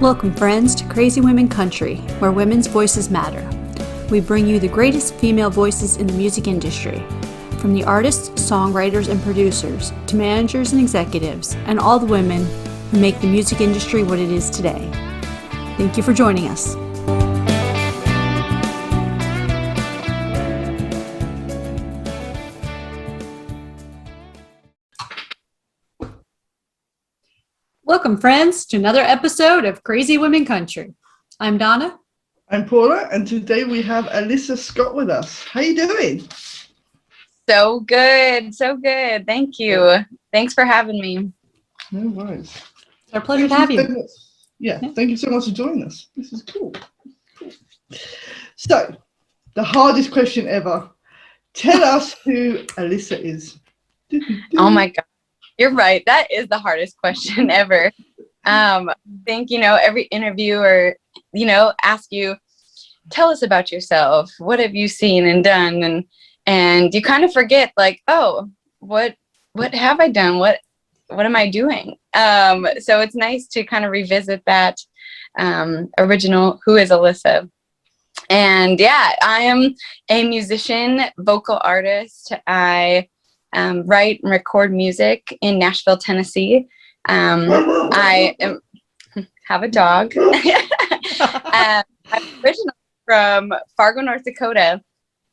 Welcome, friends, to Crazy Women Country, where women's voices matter. We bring you the greatest female voices in the music industry, from the artists, songwriters, and producers, to managers and executives, and all the women who make the music industry what it is today. Thank you for joining us. Welcome, friends, to another episode of Crazy Women Country. I'm Donna. I'm Paula, and today we have Alyssa Scott with us. How you doing? So good. Thank you. Thanks for having me. No worries. It's our pleasure to have you. Thank you so much for joining us. This is cool. So, the hardest question ever. Tell us who Alyssa is. Oh my God. You're right. That is the hardest question ever. I think, every interviewer, ask you, tell us about yourself. What have you seen and done? And you kind of forget, like, oh, what have I done? What am I doing? So it's nice to kind of revisit that original, who is Alyssa? And yeah, I am a musician, vocal artist. I write and record music in Nashville, Tennessee. I have a dog. I'm originally from Fargo, North Dakota,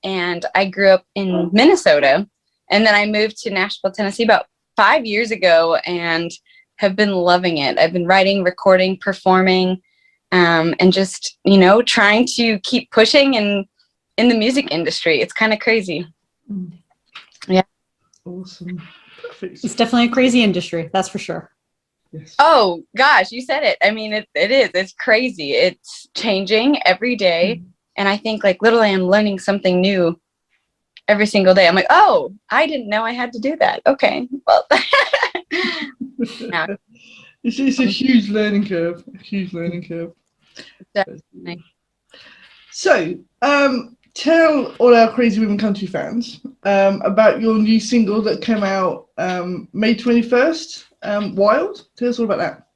and I grew up in Minnesota. And then I moved to Nashville, Tennessee about 5 years ago and have been loving it. I've been writing, recording, performing, and just, trying to keep pushing in the music industry. It's kind of crazy. Yeah. Awesome. Perfect. It's definitely a crazy industry, that's for sure. Yes. Oh, gosh, you said it. I mean, it is. It's crazy. It's changing every day. And I think, like, literally I'm learning something new every single day. I'm like, oh, I didn't know I had to do that. Okay, well. Yeah. It's a huge learning curve. Definitely. So, tell all our Crazy Women Country fans about your new single that came out May 21st, Wild. Tell us all about that.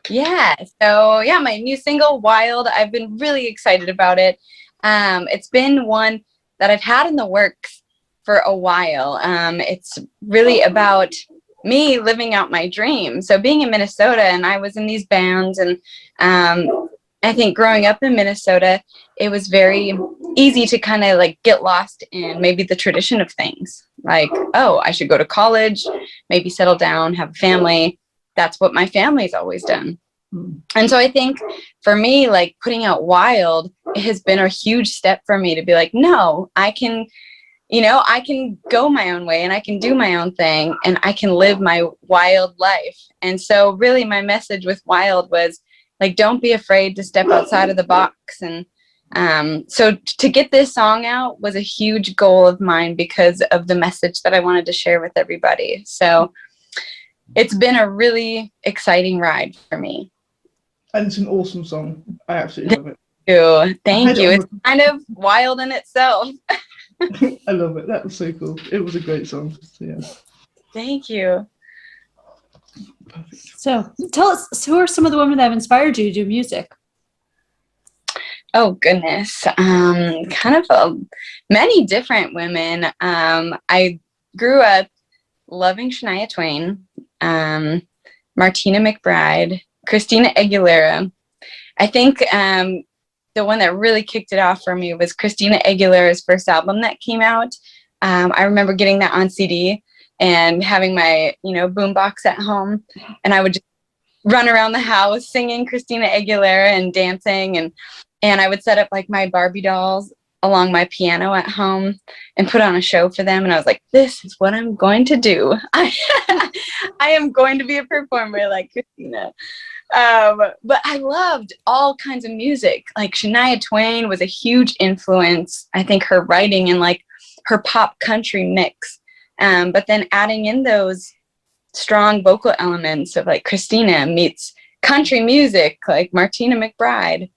Yeah. So, yeah, my new single, Wild, I've been really excited about it. It's been one that I've had in the works for a while. It's really about me living out my dream. So being in Minnesota, and I was in these bands, and I think growing up in Minnesota, it was very easy to kind of like get lost in maybe the tradition of things. Like, oh, I should go to college, maybe settle down, have a family. That's what my family's always done. And so I think for me, like, putting out Wild, it has been a huge step for me to be like, no, I can go my own way, and I can do my own thing, and I can live my wild life. And so really my message with Wild was, like, don't be afraid to step outside of the box. And so to get this song out was a huge goal of mine because of the message that I wanted to share with everybody. So it's been a really exciting ride for me. And it's an awesome song. I absolutely love it. Thank you. It's kind of wild in itself. I love it. That was so cool. It was a great song. So, yeah. Thank you. Perfect. So tell us, who are some of the women that have inspired you to do music? Oh, goodness. Kind of many different women. I grew up loving Shania Twain, Martina McBride, Christina Aguilera. I think the one that really kicked it off for me was Christina Aguilera's first album that came out. I remember getting that on CD and having my, boombox at home, and I would just run around the house singing Christina Aguilera and dancing, and I would set up like my Barbie dolls along my piano at home and put on a show for them. And I was like, this is what I'm going to do. I am going to be a performer like Christina. But I loved all kinds of music. Like Shania Twain was a huge influence. I think her writing and like her pop country mix. But then adding in those strong vocal elements of like Christina meets country music, like Martina McBride.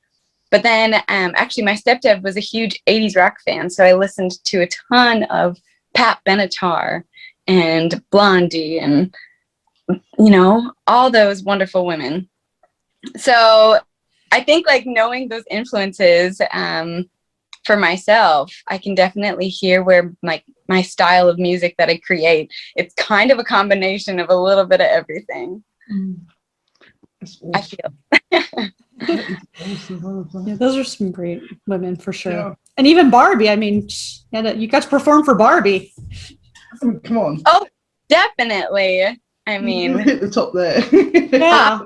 But then actually my stepdad was a huge 80s rock fan. So I listened to a ton of Pat Benatar and Blondie and, all those wonderful women. So I think like knowing those influences for myself, I can definitely hear where my style of music that I create, it's kind of a combination of a little bit of everything. That's awesome. I feel. That is awesome. I love that. Yeah, those are some great women for sure. Yeah. And even Barbie, I mean, you got to perform for Barbie. I mean, come on. Oh, definitely. I You mean, hit the top there. Yeah.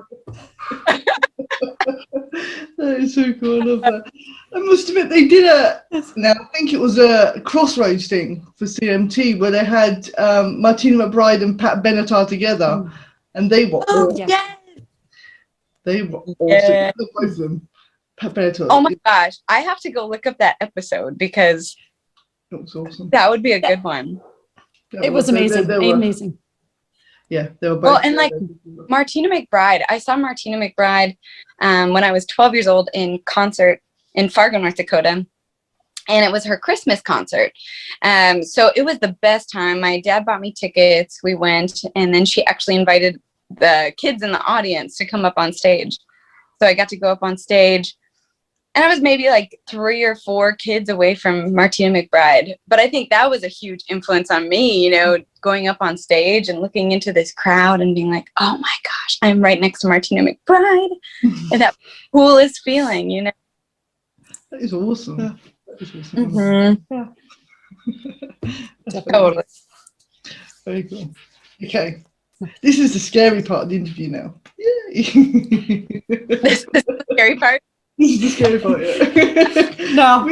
That is so cool. I love that. I must admit, they did now I think it was a Crossroads thing for CMT where they had Martina McBride and Pat Benatar together, and they were awesome. yes. They were awesome. Yeah. Both of them. Pat Benatar. Oh my gosh, I have to go look up that episode because It was awesome. that would be a good one. It was amazing. They were, Amazing. yeah, they were both. Well, and like Martina McBride, I saw Martina McBride when I was 12 years old in concert in Fargo, North Dakota. And it was her Christmas concert. So it was the best time. My dad bought me tickets. We went, and then she actually invited the kids in the audience to come up on stage. So I got to go up on stage. And I was maybe like 3 or 4 kids away from Martina McBride. But I think that was a huge influence on me, you know, going up on stage and looking into this crowd and being like, oh my gosh, I'm right next to Martina McBride. And that coolest feeling, you know. That is awesome. Yeah. That is awesome. Mm-hmm. That's Totally. very cool. Okay. This is the scary part of the interview now. Yay! This is the scary part. This is the scary part, yeah. No.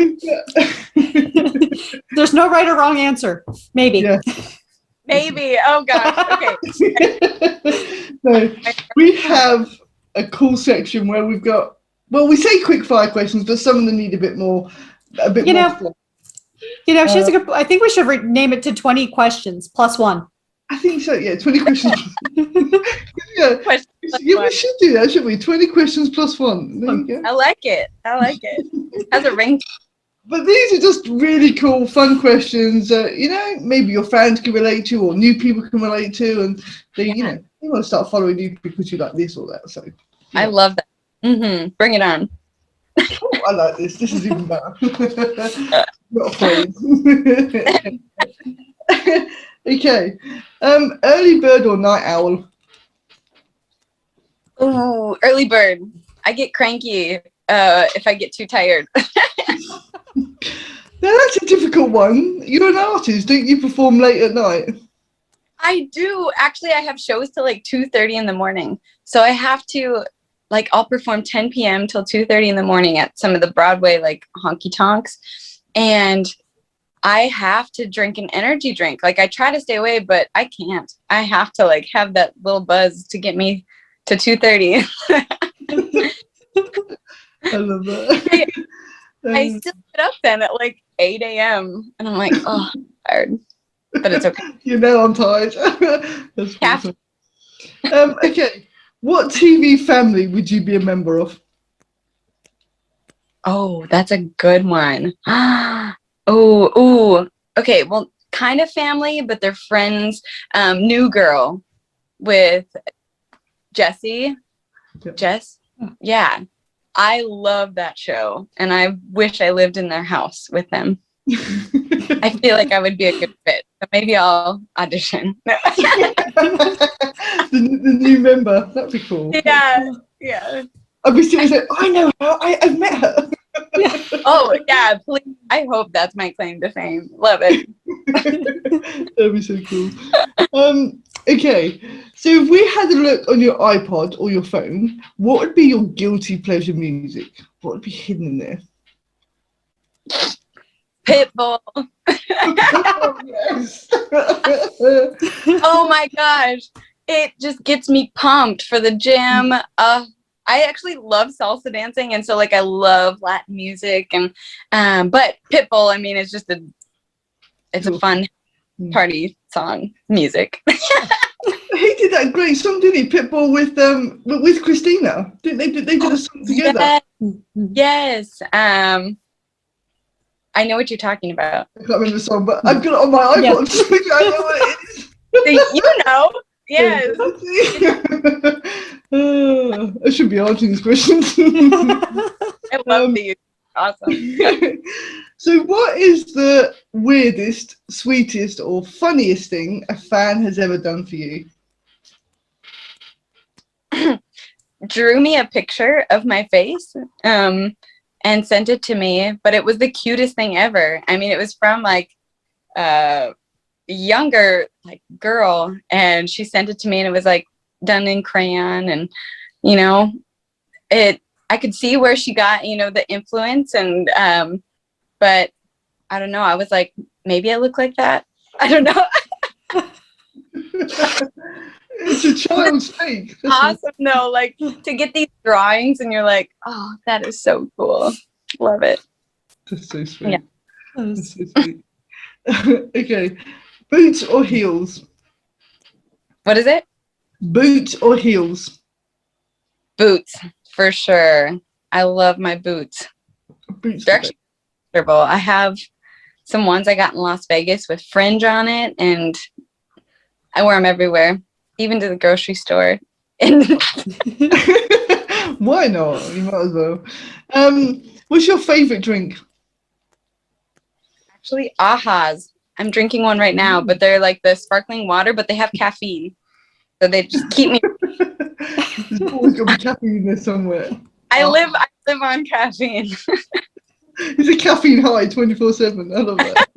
There's no right or wrong answer. Maybe. Yeah. Maybe. Oh gosh. Okay. No, we have a cool section where we've got, well, we say quick fire questions, but some of them need a bit more You know, fun. she's a good. I think we should rename it to 20 questions plus one. I think so, yeah, 20 questions. Yeah. Question plus Yeah, we one. should do that, shouldn't we? 20 questions plus one. There you go. I like it. I like it. Has a ring. But these are just really cool, fun questions that, you know, maybe your fans can relate to or new people can relate to. And they, you know, they want to start following you because you like this or that. So I love that. Mm-hmm. Bring it on. oh, I like this. This is even better. Not afraid. Okay. Early bird or night owl? Ooh, early bird. I get cranky if I get too tired. Now that's a difficult one. You're an artist, don't you perform late at night? I do. Actually, I have shows till like 2:30 in the morning. So I have to, like, I'll perform 10 p.m. till 2:30 in the morning at some of the Broadway, like, honky tonks. And I have to drink an energy drink. Like, I try to stay away, but I can't. I have to, like, have that little buzz to get me to 2:30. I love that. I still get up then at like 8 a.m. and I'm like, oh, I'm tired. But it's okay. You know I'm tired. That's Yeah. awesome. Okay. What TV family would you be a member of? Oh, that's a good one. Oh. Okay, well, kind of family, but they're friends. New Girl with Jessie. Yep. Jess? Yeah. I love that show, and I wish I lived in their house with them. I feel like I would be a good fit. So maybe I'll audition. the new member. That'd be cool. Yeah. I'd be sitting there, I know her. I've met her. Oh, yeah, please. I hope that's my claim to fame. Love it. That'd be so cool. Okay, so if we had a look on your iPod or your phone, what would be your guilty pleasure music? What would be hidden in there? Pitbull. Oh, yes. Oh my gosh. It just gets me pumped for the gym. I actually love salsa dancing, and so like I love Latin music, and but Pitbull, I mean, it's just a fun party song music. He did that great song, didn't he? Pitbull with Christina. Didn't they? They did a song together. Yes. I know what you're talking about. I can't remember the song, but I've got it on my iPod. So I know what it is. You know. Yes. I should be answering these questions. I love these. Awesome. So what is the weirdest, sweetest, or funniest thing a fan has ever done for you? Drew me a picture of my face and sent it to me, but it was the cutest thing ever. I mean, it was from like a younger like girl, and she sent it to me, and it was like done in crayon, and you know, I could see where she got, you know, the influence, and but I don't know, I was like, maybe I look like that. I don't know. It's a child's fake. Awesome though, like to get these drawings and you're like, oh, that is so cool. Love it. That's so sweet. Yeah. That's so sweet. Okay. Boots or heels? What is it? Boots or heels? Boots, for sure. I love my boots. Boots. They're actually comfortable. I have some ones I got in Las Vegas with fringe on it, and I wear them everywhere, even to the grocery store. Why not? You might as well. What's your favorite drink? Actually, Aha's. I'm drinking one right now, but they're like the sparkling water, but they have caffeine. So they just keep me. There's always got to be caffeine in there somewhere. I live on caffeine. It's a caffeine high 24/7. I love that.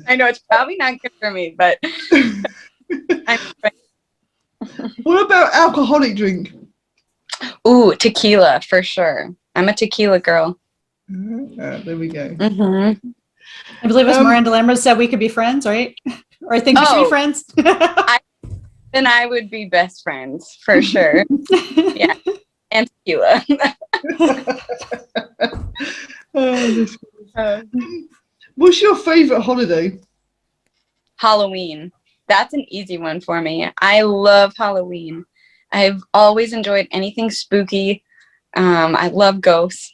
I know it's probably not good for me, but What about alcoholic drink? ooh, tequila for sure. I'm a tequila girl. There we go. Mm-hmm. I believe it was Miranda Lambert said we could be friends, right? Or I think we should be friends. Then I would be best friends for sure. Yeah, and tequila. What's your favorite holiday? Halloween. That's an easy one for me. I love Halloween. I've always enjoyed anything spooky. I love ghosts,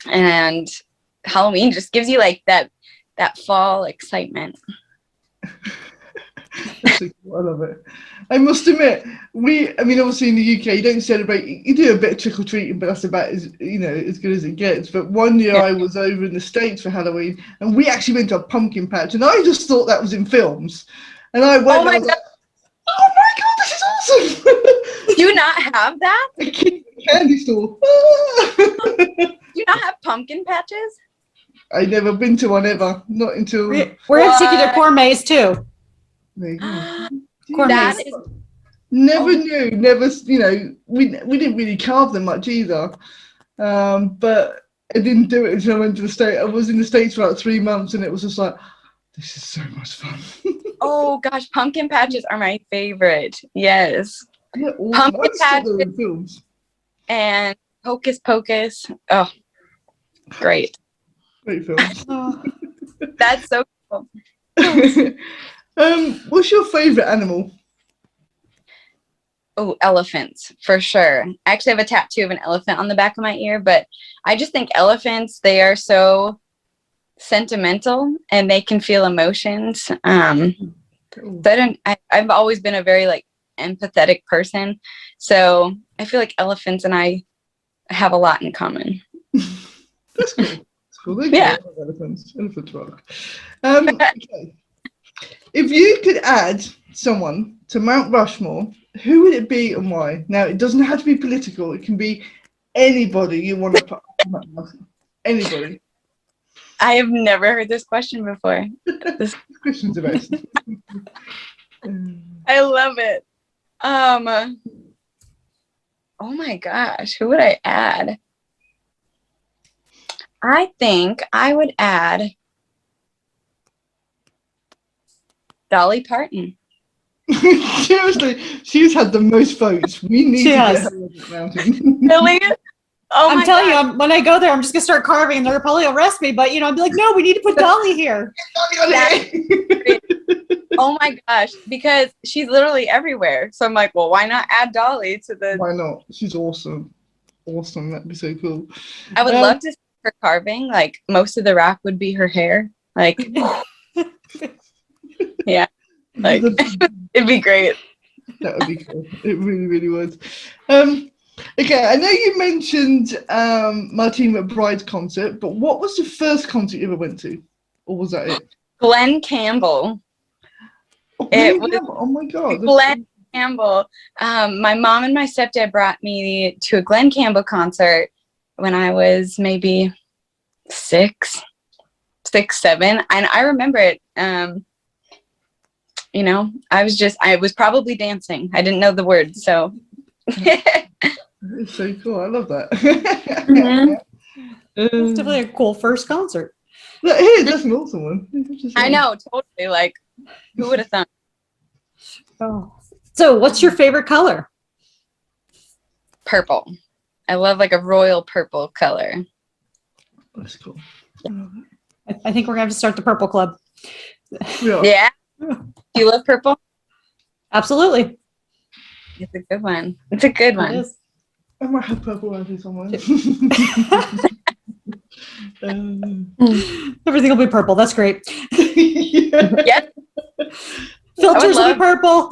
and Halloween just gives you like that fall excitement. I love it. I must admit, obviously in the UK, you don't celebrate. You do a bit of trick or treating, but that's about as good as it gets. But one year I was over in the States for Halloween, and we actually went to a pumpkin patch, and I just thought that was in films. And I went, and I was like, "Oh my god, this is awesome!" Do you not have that? A candy store. Do you not have pumpkin patches? I've never been to one ever. Not until we're actually to gourmets too. There you go. That is never knew. Never. We didn't really carve them much either. But I didn't do it until I went to the States. I was in the States for like 3 months, and it was just like, this is so much fun. Oh gosh, pumpkin patches are my favorite. Yes. Yeah, Pumpkin patches in films. and Hocus Pocus. Oh, great. Great films. That's so cool. What's your favorite animal? Oh, elephants for sure. I actually have a tattoo of an elephant on the back of my ear, but I just think elephants, they are so sentimental and they can feel emotions. I've always been a very like empathetic person, so I feel like elephants and I have a lot in common. That's cool. That's cool. Yeah. Elephants rock. Okay. If you could add someone to Mount Rushmore, who would it be and why? Now, it doesn't have to be political. It can be anybody you want to put. Anybody. I have never heard this question before. This question's about. I love it. Oh my gosh, who would I add? I think I would add Dolly Parton. Seriously, she's had the most votes. We need to get her on that mountain. Really? Oh I'm telling you, when I go there, I'm just gonna start carving, and they'll probably arrest me. But I'll be like, no, we need to put Dolly here. Oh my gosh, because she's literally everywhere. So I'm like, well, why not add Dolly to the? Why not? She's awesome. Awesome. That'd be so cool. I would love to see her carving. Like most of the rock would be her hair. Like, yeah, like it'd be great. That would be cool. It really, really would. Okay, I know you mentioned Martina McBride's concert, but what was the first concert you ever went to? Or was that it? Glenn Campbell. Oh, It was oh my God. Glenn Campbell. My mom and my stepdad brought me to a Glenn Campbell concert when I was maybe 6, 7. And I remember it. You know, I was probably dancing. I didn't know the words, so. It's so cool. I love that. Mm-hmm. It's definitely a cool first concert. That is, that's an awesome one. I know, totally. Like, who would have thought? Oh. So what's your favorite color? Purple. I love like a royal purple color. That's cool. I think we're going to have to start the Purple Club. Yeah. Do you love purple? Absolutely. It's a good one. It's a good one. It is. I might have purple around here somewhere. Everything will be purple. That's great. Yep. Filters will be purple.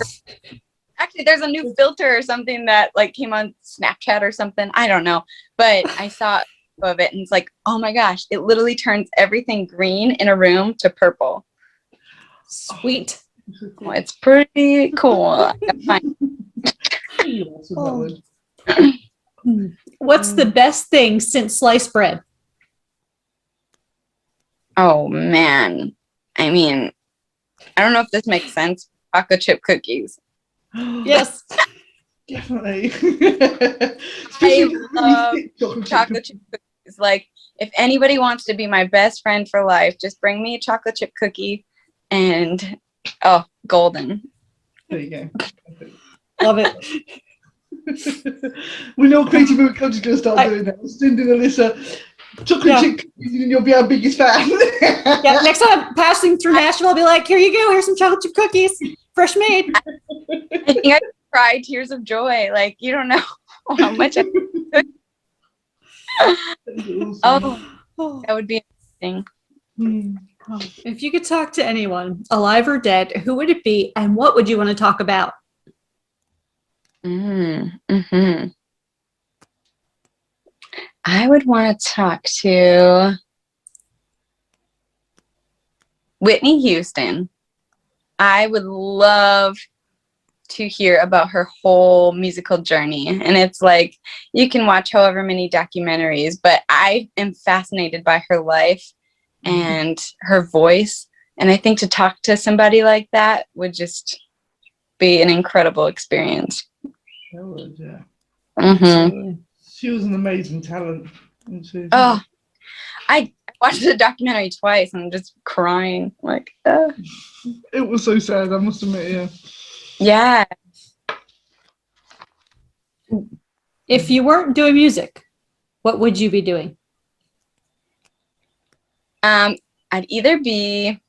Actually, there's a new filter or something that like came on Snapchat or something. I don't know, but I saw of it and it's like, oh my gosh, it literally turns everything green in a room to purple. Sweet. Oh, it's pretty cool. What's the best thing since sliced bread? Oh man, I mean, I don't know if this makes sense. Chocolate chip cookies. Yes, definitely. I love chocolate chip cookies. Like, if anybody wants to be my best friend for life, just bring me a chocolate chip cookie, and golden. There you go. Love it. We know Crazy Women Country's going to start doing that. Sending Alyssa chocolate chip cookies and you'll be our biggest fan. Yeah, next time I'm passing through Nashville, I'll be like, here you go, here's some chocolate chip cookies, fresh made. I think I cried tears of joy. Like, you don't know how much I could. Oh, that would be amazing. If you could talk to anyone, alive or dead, who would it be and what would you want to talk about? Mm-hmm. I would want to talk to Whitney Houston. I would love to hear about her whole musical journey. And it's like, you can watch however many documentaries, but I am fascinated by her life and her voice. And I think to talk to somebody like that would just be an incredible experience. That would, yeah. Mm-hmm. She was an amazing talent. Oh, I watched the documentary twice and I'm just crying. Like, It was so sad, I must admit, yeah. Yeah. If you weren't doing music, what would you be doing? I'd either be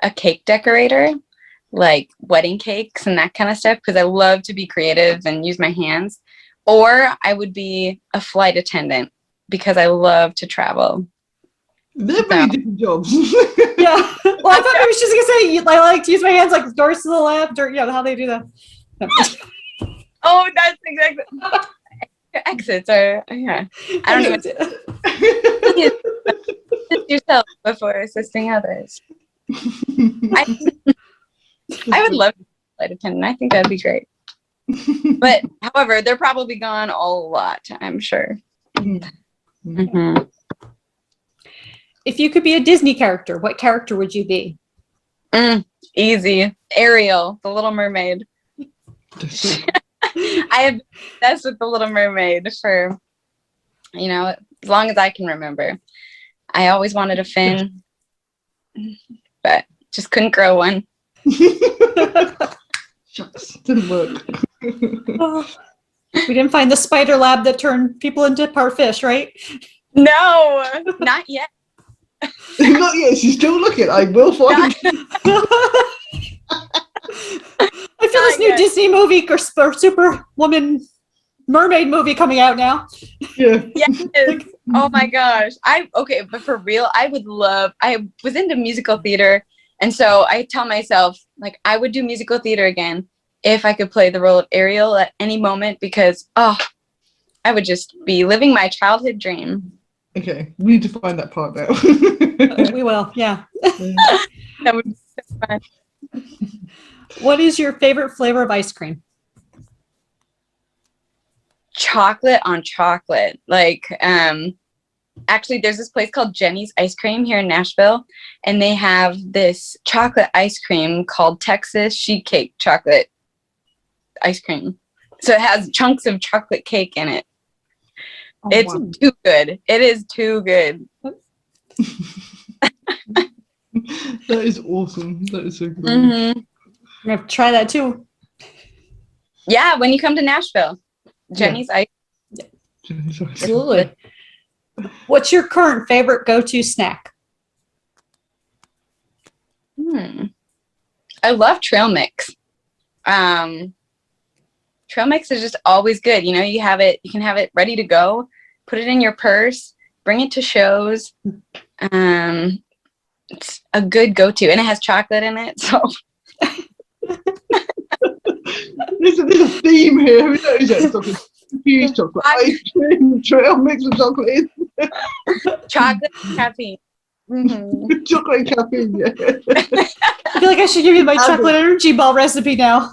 a cake decorator, like wedding cakes and that kind of stuff, because I love to be creative and use my hands, or I would be a flight attendant because I love to travel. They're very different jobs. Yeah. Well, I thought I was just going to say, I like to use my hands like doors to the left or, how they do that. Oh, that's exactly. Exits are, yeah. I don't even. Assist yourself before assisting others. I would love to be a flight attendant. I think that'd be great. But, however, they're probably gone a lot, I'm sure. Mm-hmm. If you could be a Disney character, what character would you be? Easy. Ariel, the Little Mermaid. I have obsessed with the Little Mermaid for, as long as I can remember. I always wanted a fin, but just couldn't grow one. Shucks, didn't work. We didn't find the spider lab that turned people into parfish, right? No, not yet. Not yet. She's still looking. I will find. I feel this new Disney movie or Superwoman mermaid movie coming out now. Yeah. Yes. Oh my gosh. But for real, I was into musical theater And so I tell myself, like, I would do musical theater again if I could play the role of Ariel at any moment, because, I would just be living my childhood dream. Okay, we need to find that part now. We will, yeah. That would be so fun. What is your favorite flavor of ice cream? Chocolate on chocolate. Like, actually, there's this place called Jenny's Ice Cream here in Nashville, and they have this chocolate ice cream called Texas Sheet Cake chocolate ice cream. So it has chunks of chocolate cake in it. Oh, It's wow. too good. It is too good. That is awesome. That is so cool. Mm-hmm. I'm going to try that too. Yeah, when you come to Nashville, Jenny's Ice. Absolutely. What's your current favorite go-to snack? I love trail mix. Trail mix is just always good. You know, you can have it ready to go, put it in your purse, bring it to shows. It's a good go-to, and it has chocolate in it. So there's a theme here. Who knows that? Chocolate, confused chocolate, ice cream, trail mix with chocolate in. Chocolate and caffeine. Mm-hmm. Chocolate and caffeine, yeah. I feel like I should give you my chocolate energy ball recipe now.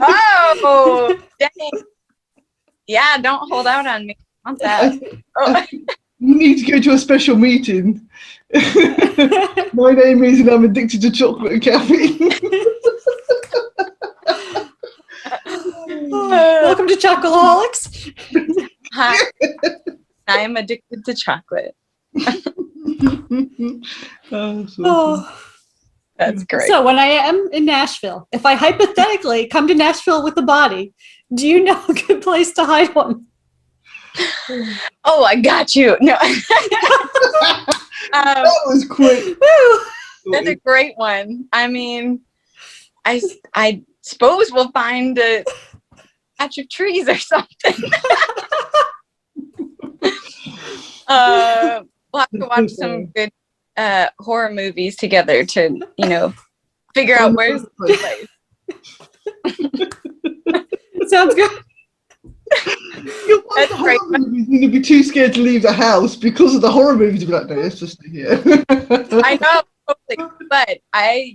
Oh, dang. Yeah, don't hold out on me. I want that. You need to go to a special meeting. My name is, and I'm addicted to chocolate and caffeine. Welcome to Chocoholics. Hi. I am addicted to chocolate. That's great. So when I am in Nashville, if I hypothetically come to Nashville with a body, do you know a good place to hide one? Oh, I got you. No. That was quick. That's a great one. I mean, I suppose we'll find a patch of trees or something. We'll have to watch some good horror movies together to, figure out where's the place. Sounds good. You'll watch the horror movies and you'll be too scared to leave the house because of the horror movies. You'll be like, no, let's just stay here. I know, but I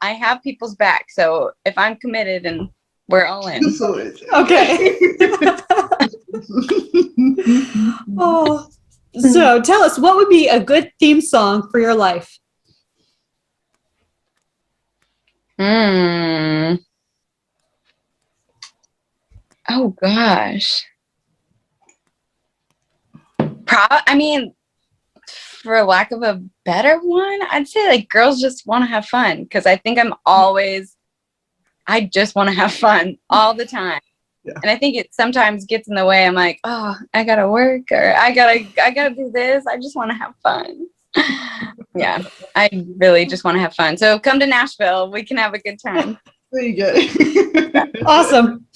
have people's back. So if I'm committed, and we're all in. Okay. Oh, so tell us, what would be a good theme song for your life? Oh gosh. I mean, for lack of a better one, I'd say like Girls Just Want to Have Fun, because I think I just want to have fun all the time. Yeah. And I think it sometimes gets in the way. I'm like, oh, I gotta work, or I gotta do this. I just want to have fun. Yeah, I really just want to have fun. So come to Nashville. We can have a good time. There you go. Awesome.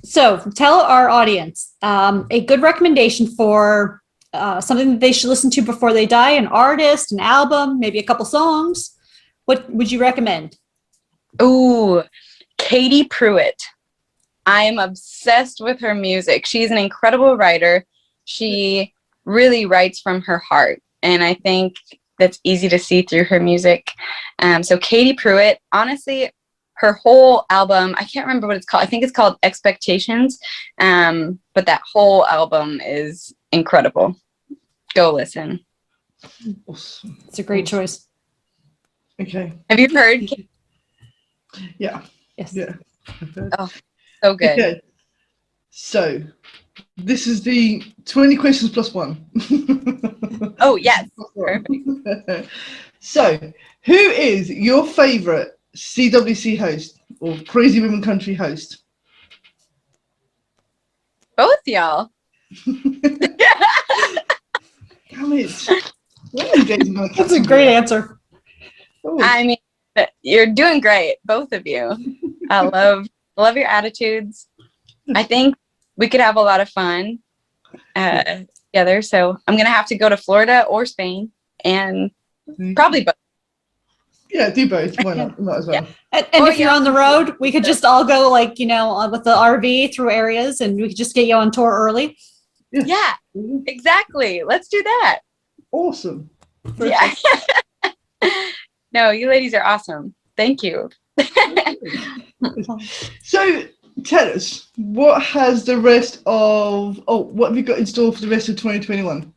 So tell our audience a good recommendation for something that they should listen to before they die, an artist, an album, maybe a couple songs. What would you recommend? Ooh, Katie Pruitt. I am obsessed with her music. She's an incredible writer. She really writes from her heart, and I think that's easy to see through her music. So Katie Pruitt, honestly, her whole album, I can't remember what it's called. I think it's called Expectations, but that whole album is incredible. Go listen. Awesome. It's a great choice. Okay. Have you heard? Yeah. Yes. Yeah. Oh, so good. Okay. So this is the 20 questions plus one. Oh, yes. Perfect. So who is your favorite CWC host or Crazy Women Country host? Both y'all. Damn it. That's a great answer. I mean, you're doing great, both of you. I love your attitudes. I think we could have a lot of fun together. So I'm gonna have to go to Florida or Spain and probably both. Yeah, do both. Why not? Might as well. And if you're on the road, we could just all go like, with the RV through areas and we could just get you on tour early. Yeah, exactly. Let's do that. Awesome. Yeah. No, you ladies are awesome. Thank you. So tell us, what have you got in store for the rest of 2021?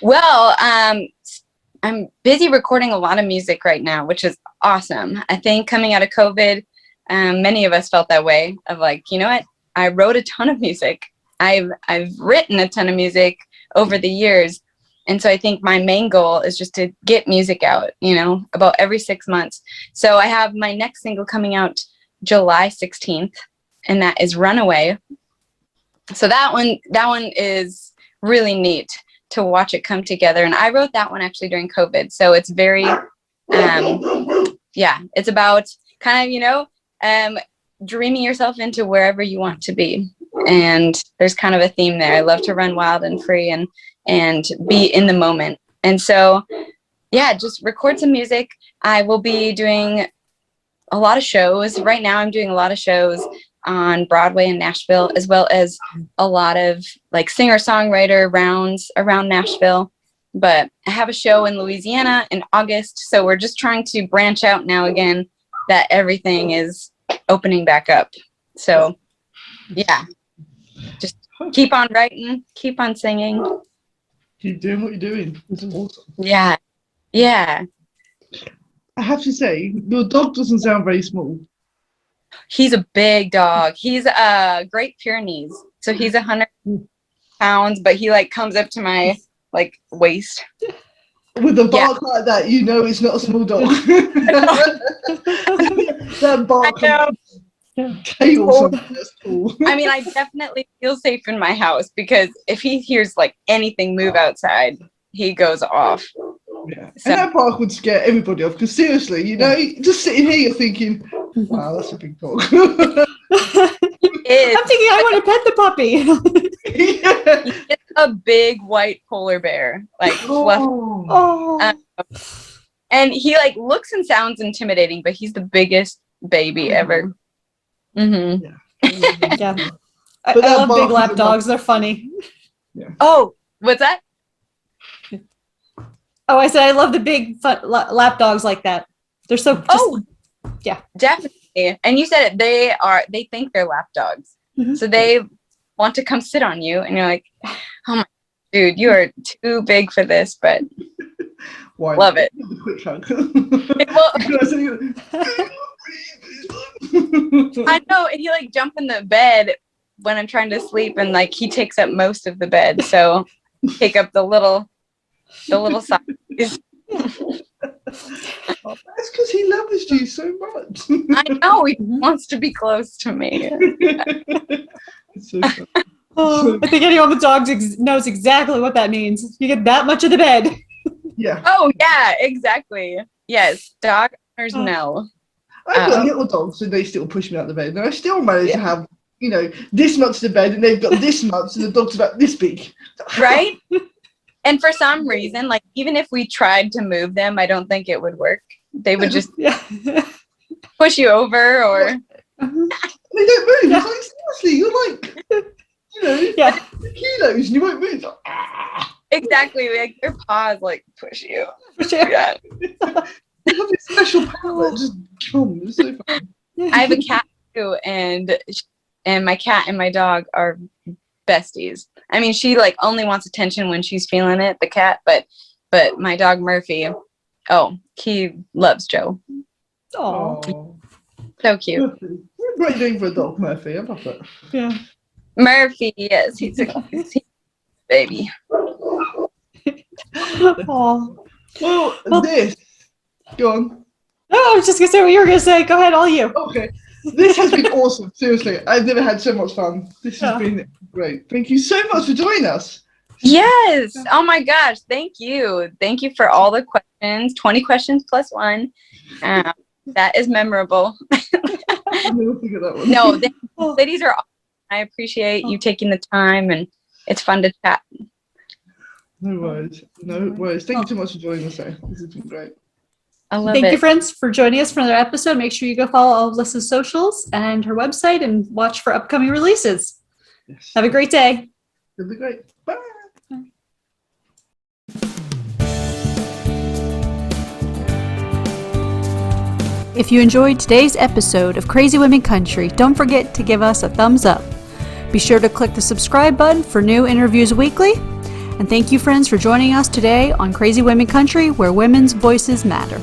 Well, I'm busy recording a lot of music right now, which is awesome. I think coming out of COVID, many of us felt that way of like, you know what? I wrote a ton of music. I've written a ton of music over the years. And so I think my main goal is just to get music out, about every 6 months. So I have my next single coming out July 16th, and that is Runaway. So that one is really neat to watch it come together. And I wrote that one actually during COVID. So it's very, it's about kind of, dreaming yourself into wherever you want to be. And there's kind of a theme there. I love to run wild and free and be in the moment. And so, just record some music. I will be doing a lot of shows. Right now I'm doing a lot of shows on Broadway in Nashville, as well as a lot of like singer-songwriter rounds around Nashville. But I have a show in Louisiana in August. So we're just trying to branch out now again that everything is opening back up. So just keep on writing, keep on singing. Keep doing what you're doing. It's awesome. Yeah. I have to say, your dog doesn't sound very small. He's a big dog. He's Great Pyrenees. So he's 100 pounds, but he like comes up to my like waist. With a bark like that, it's not a small dog. That bark. I know. That's cool. I mean, I definitely feel safe in my house because if he hears like anything move outside, he goes off. Yeah. So, and that bark would scare everybody off because seriously, just sitting here, you're thinking, wow, that's a big dog. I'm thinking I want to pet the puppy. It's a big white polar bear, like fluffy. And he like looks and sounds intimidating, but he's the biggest baby ever. Mm-hmm. Yeah. I love big lap dogs. They're funny. Yeah. Oh, what's that? Oh, I said I love the big lap dogs like that. They're so yeah. Definitely. And you said it, they think they're lap dogs. Mm-hmm. So they want to come sit on you and you're like, oh my dude, you are too big for this, but why love it. Quick hug. I know, and he like jump in the bed when I'm trying to sleep and like he takes up most of the bed. So take up the little size. That's because he loves you so much. I know, he wants to be close to me. So I think anyone with dogs knows exactly what that means. You get that much of the bed. Yeah. Oh, yeah, exactly. Yes, dog owners know. I've got little dogs and they still push me out of the bed. And I still manage to have, this much of the bed and they've got this much and the dog's about this big. Right? And for some reason, like, even if we tried to move them, I don't think it would work. They would just push you over or... They don't move. It's like, seriously, you're like, kilos and you won't move. Exactly. Like, their paws, like, push you. Yeah. They have this special power. It just comes. So fun. I have a cat, too, and my cat and my dog are besties. I mean, she like only wants attention when she's feeling it, the cat, but my dog Murphy, he loves Joe. Oh, so cute. Murphy. What are you doing for a dog, Murphy? I love it. Yeah, Murphy, yes, he's a baby. Well, this. Go on. No, I was just gonna say what you were gonna say. Go ahead, all you. Okay. This has been awesome. Seriously, I've never had so much fun. This has been great. Thank you so much for joining us. Yes. Oh my gosh. Thank you. Thank you for all the questions. 20 questions plus one. That is memorable. I'll never forget that one. No, ladies are awesome. I appreciate you taking the time and it's fun to chat. No worries. No worries. Thank you so much for joining us, though. This has been great. I love Thank it. you, friends, for joining us for another episode. Make sure you go follow all of Alyssa's socials and her website and watch for upcoming releases. Yes. Have a great day. It'll be great. Bye. If you enjoyed today's episode of Crazy Women Country, don't forget to give us a thumbs up. Be sure to click the subscribe button for new interviews weekly. And thank you, friends, for joining us today on Crazy Women Country, where women's voices matter.